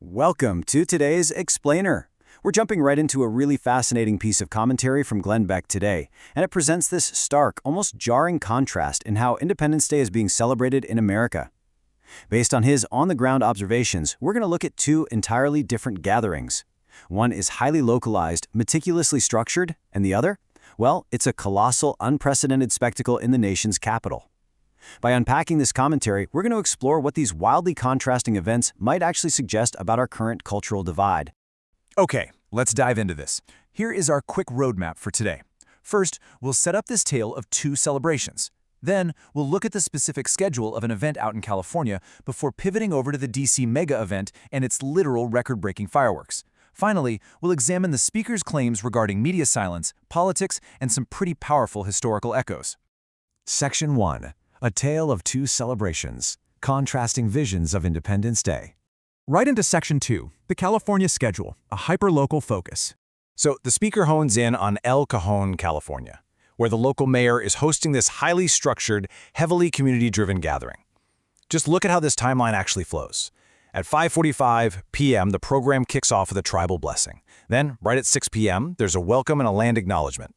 Welcome to today's Explainer. We're jumping right into a really fascinating piece of commentary from Glenn Beck today, and it presents this stark, almost jarring contrast in how Independence Day is being celebrated in America. Based on his on-the-ground observations, we're going to look at two entirely different gatherings. One is highly localized, meticulously structured, and the other? Well, it's a colossal, unprecedented spectacle in the nation's capital. By unpacking this commentary, we're going to explore what these wildly contrasting events might actually suggest about our current cultural divide. Okay, let's dive into this. Here is our quick roadmap for today. First, we'll set up this tale of two celebrations. Then, we'll look at the specific schedule of an event out in California before pivoting over to the DC mega event and its literal record-breaking fireworks. Finally, we'll examine the speaker's claims regarding media silence, politics, and some pretty powerful historical echoes. Section 1. A Tale of Two Celebrations, Contrasting Visions of Independence Day. Right into Section 2, the California schedule, a hyper-local focus. So the speaker hones in on El Cajon, California, where the local mayor is hosting this highly structured, heavily community-driven gathering. Just look at how this timeline actually flows. At 5:45 p.m., the program kicks off with a tribal blessing. Then, right at 6 p.m., there's a welcome and a land acknowledgement.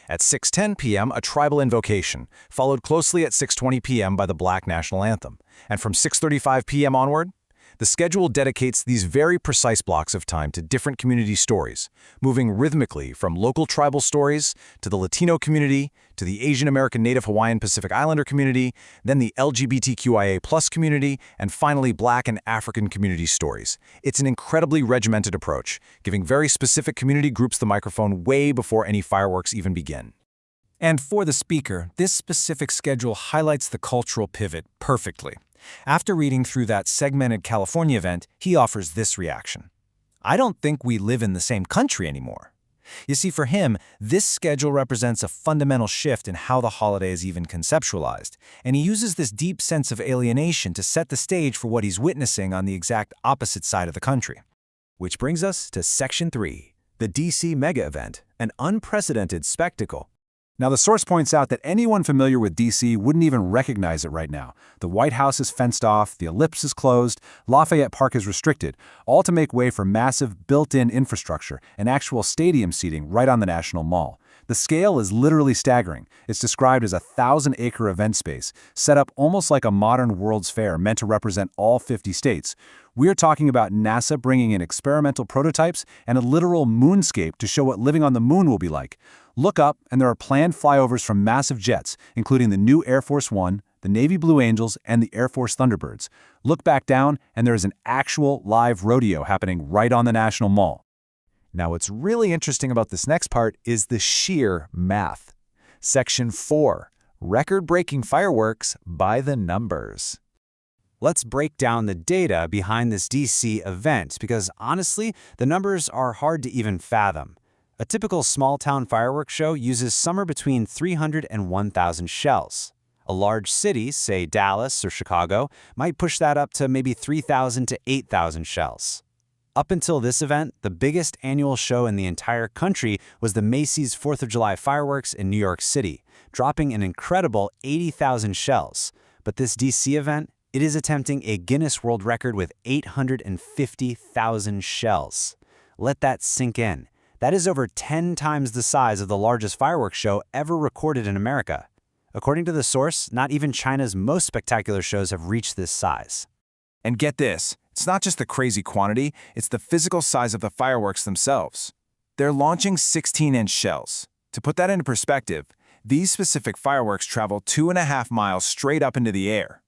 At 6:10 p.m., a tribal invocation, followed closely at 6:20 p.m. by the Black National Anthem. And from 6:35 p.m. onward, the schedule dedicates these very precise blocks of time to different community stories, moving rhythmically from local tribal stories to the Latino community, to the Asian American Native Hawaiian Pacific Islander community, then the LGBTQIA+ community, and finally Black and African community stories. It's an incredibly regimented approach, giving very specific community groups the microphone way before any fireworks even begin. And for the speaker, this specific schedule highlights the cultural pivot perfectly. After reading through that segmented California event, he offers this reaction. I don't think we live in the same country anymore. You see, for him, this schedule represents a fundamental shift in how the holiday is even conceptualized, and he uses this deep sense of alienation to set the stage for what he's witnessing on the exact opposite side of the country. Which brings us to Section 3, the DC mega event, an unprecedented spectacle. Now, the source points out that anyone familiar with D.C. wouldn't even recognize it right now. The White House is fenced off, the Ellipse is closed, Lafayette Park is restricted, all to make way for massive built-in infrastructure and actual stadium seating right on the National Mall. The scale is literally staggering. It's described as a 1,000-acre event space, set up almost like a modern World's Fair meant to represent all 50 states. We're talking about NASA bringing in experimental prototypes and a literal moonscape to show what living on the moon will be like. Look up, and there are planned flyovers from massive jets, including the new Air Force One, the Navy Blue Angels, and the Air Force Thunderbirds. Look back down, and there is an actual live rodeo happening right on the National Mall. Now, what's really interesting about this next part is the sheer math. Section 4, Record-Breaking Fireworks by the Numbers. Let's break down the data behind this DC event because, honestly, the numbers are hard to even fathom. A typical small-town fireworks show uses somewhere between 300 and 1,000 shells. A large city, say Dallas or Chicago, might push that up to maybe 3,000 to 8,000 shells. Up until this event, the biggest annual show in the entire country was the Macy's 4th of July fireworks in New York City, dropping an incredible 80,000 shells. But this DC event, it is attempting a Guinness World Record with 850,000 shells. Let that sink in. That is over 10 times the size of the largest fireworks show ever recorded in America. According to the source, not even China's most spectacular shows have reached this size. And get this, it's not just the crazy quantity, it's the physical size of the fireworks themselves. They're launching 16-inch shells. To put that into perspective, these specific fireworks travel 2.5 miles straight up into the air.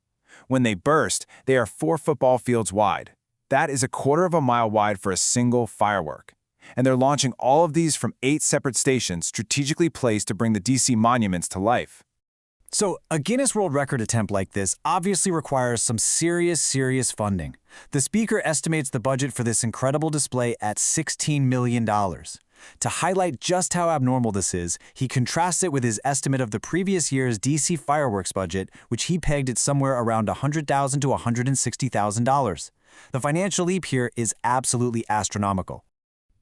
When they burst, they are 4 football fields wide. That is 1/4 mile wide for a single firework. And they're launching all of these from 8 separate stations strategically placed to bring the DC monuments to life. So, a Guinness World Record attempt like this obviously requires some serious funding. The speaker estimates the budget for this incredible display at $16 million. To highlight just how abnormal this is, he contrasts it with his estimate of the previous year's DC fireworks budget, which he pegged at somewhere around $100,000 to $160,000. The financial leap here is absolutely astronomical.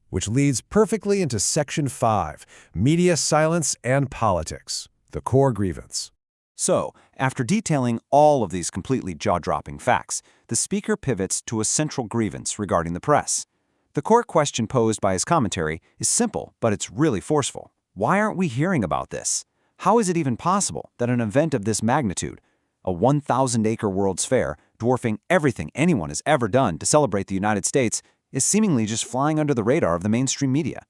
Which leads perfectly into Section 5, Media Silence and Politics, the core grievance. So, after detailing all of these completely jaw-dropping facts, the speaker pivots to a central grievance regarding the press. The core question posed by his commentary is simple, but it's really forceful. Why aren't we hearing about this? How is it even possible that an event of this magnitude, a 1,000-acre World's Fair, dwarfing everything anyone has ever done to celebrate the United States, is seemingly just flying under the radar of the mainstream media?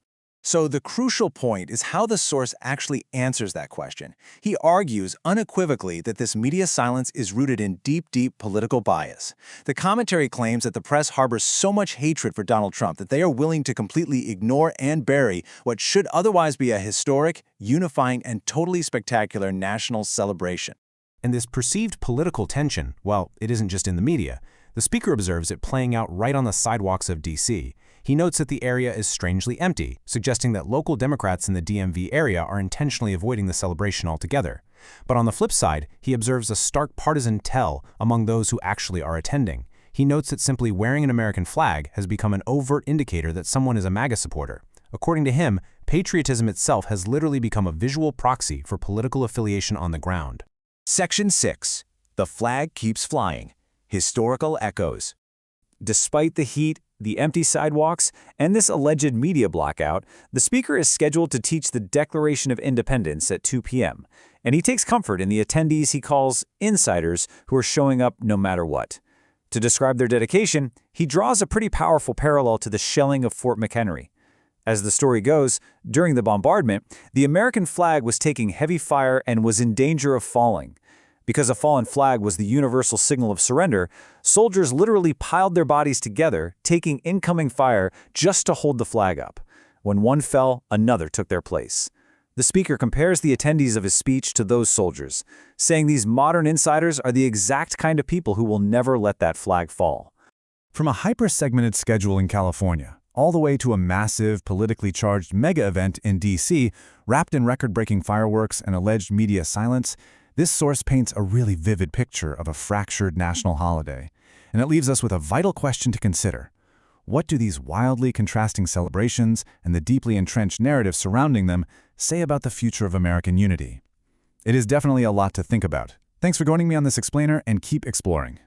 So the crucial point is how the source actually answers that question. He argues unequivocally that this media silence is rooted in deep political bias. The commentary claims that the press harbors so much hatred for Donald Trump that they are willing to completely ignore and bury what should otherwise be a historic, unifying, and totally spectacular national celebration. And this perceived political tension, well, it isn't just in the media. The speaker observes it playing out right on the sidewalks of D.C. He notes that the area is strangely empty, suggesting that local Democrats in the DMV area are intentionally avoiding the celebration altogether. But on the flip side, he observes a stark partisan tell among those who actually are attending. He notes that simply wearing an American flag has become an overt indicator that someone is a MAGA supporter. According to him, patriotism itself has literally become a visual proxy for political affiliation on the ground. Section 6. The flag keeps flying. Historical echoes. Despite the heat, the empty sidewalks, and this alleged media blackout, the speaker is scheduled to teach the Declaration of Independence at 2 p.m., and he takes comfort in the attendees he calls insiders who are showing up no matter what. To describe their dedication, he draws a pretty powerful parallel to the shelling of Fort McHenry. As the story goes, during the bombardment, the American flag was taking heavy fire and was in danger of falling. Because a fallen flag was the universal signal of surrender, soldiers literally piled their bodies together, taking incoming fire just to hold the flag up. When one fell, another took their place. The speaker compares the attendees of his speech to those soldiers, saying these modern insiders are the exact kind of people who will never let that flag fall. From a hyper-segmented schedule in California, all the way to a massive, politically charged mega event in D.C., wrapped in record-breaking fireworks and alleged media silence, this source paints a really vivid picture of a fractured national holiday, and it leaves us with a vital question to consider. What do these wildly contrasting celebrations and the deeply entrenched narrative surrounding them say about the future of American unity? It is definitely a lot to think about. Thanks for joining me on this explainer, and keep exploring.